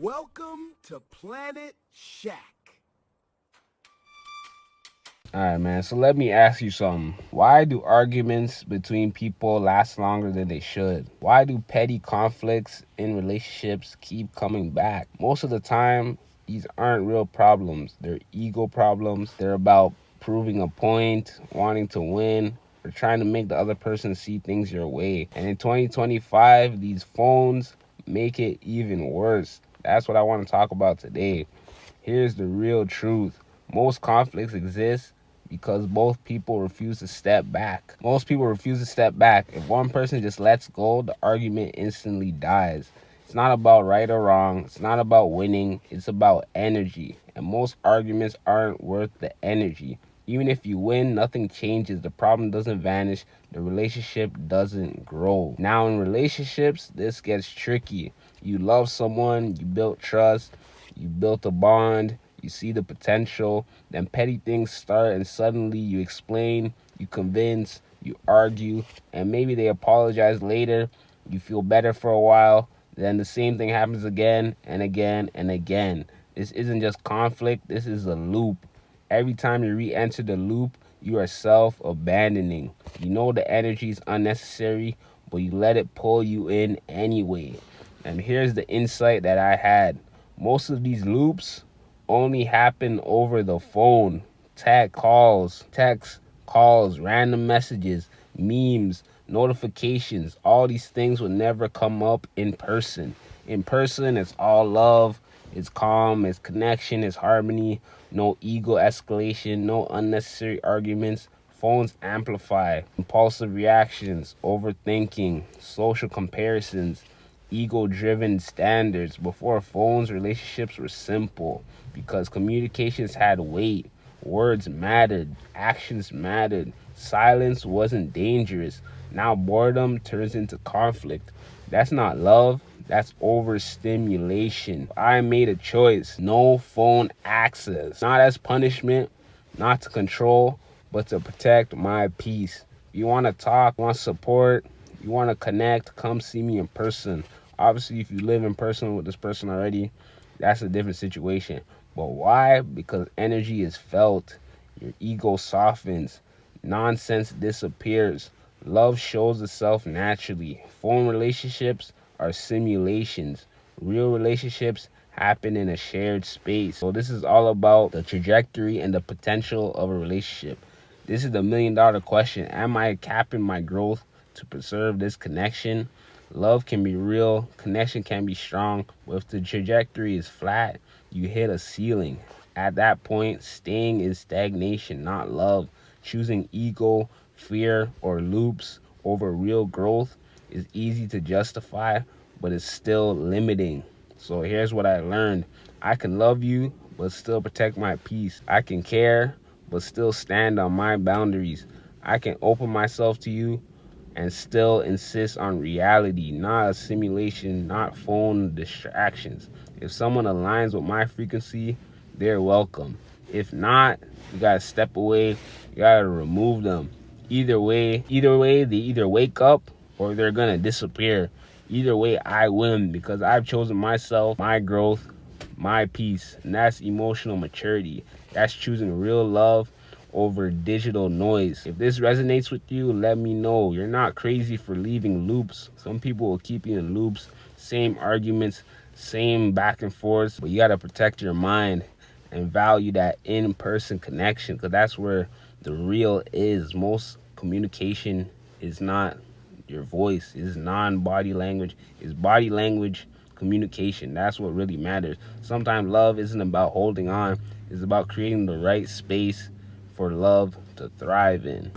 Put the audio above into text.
Welcome to Planet Shack. Alright, man, so let me ask you something. Why do arguments between people last longer than they should? Why do petty conflicts in relationships keep coming back? Most of the time, these aren't real problems. They're ego problems. They're about proving a point, wanting to win, or trying to make the other person see things your way. And in 2025, these phones make it even worse. That's what I want to talk about today. Here's the real truth. Most conflicts exist because both people refuse to step back. Most people refuse to step back. If one person just lets go, the argument instantly dies. It's not about right or wrong. It's not about winning. It's about energy. And most arguments aren't worth the energy. Even if you win, nothing changes. The problem doesn't vanish. The relationship doesn't grow. Now, in relationships, this gets tricky. You love someone, you built trust, you built a bond, you see the potential, then petty things start and suddenly you explain, you convince, you argue, and maybe they apologize later. You feel better for a while, then the same thing happens again and again and again. This isn't just conflict, this is a loop. Every time you re-enter the loop, you are self-abandoning. You know the energy is unnecessary, but you let it pull you in anyway. And here's the insight that I had. Most of these loops only happen over the phone. Text calls, random messages, memes, notifications. All these things will never come up in person. In person, it's all love, it's calm, it's connection, it's harmony, no ego escalation, no unnecessary arguments. Phones amplify impulsive reactions, overthinking, social comparisons, ego-driven standards. Before phones, relationships were simple because communications had weight. Words mattered, actions mattered, silence wasn't dangerous. Now boredom turns into conflict. That's not love, that's overstimulation. I made a choice. No phone access. Not as punishment, not to control, but to protect my peace. You want to talk, want support, you want to connect, come see me in person. Obviously, if you live in person with this person already, that's a different situation. But why? Because energy is felt. Your ego softens. Nonsense disappears. Love shows itself naturally. Phone relationships are simulations. Real relationships happen in a shared space. So this is all about the trajectory and the potential of a relationship. This is the $1,000,000 question. Am I capping my growth to preserve this connection? Love can be real, connection can be strong, but if the trajectory is flat, you hit a ceiling. At that point, staying is stagnation, not love. Choosing ego, fear, or loops over real growth is easy to justify, but it's still limiting. So here's what I learned. I can love you, but still protect my peace. I can care, but still stand on my boundaries. I can open myself to you and still insist on reality, not a simulation, not phone distractions. If someone aligns with my frequency, they're welcome. If not, you gotta step away, you gotta remove them. Either way, they either wake up or they're gonna disappear. Either way, I win because I've chosen myself, my growth, my peace, and that's emotional maturity. That's choosing real love over digital noise. If this resonates with you, let me know. You're not crazy for leaving loops. Some people will keep you in loops, same arguments, same back and forth, but you got to protect your mind and value that in-person connection because that's where the real is. Most communication is not your voice, is non-body language, is body language communication. That's what really matters. Sometimes love isn't about holding on, it's about creating the right space for love to thrive in.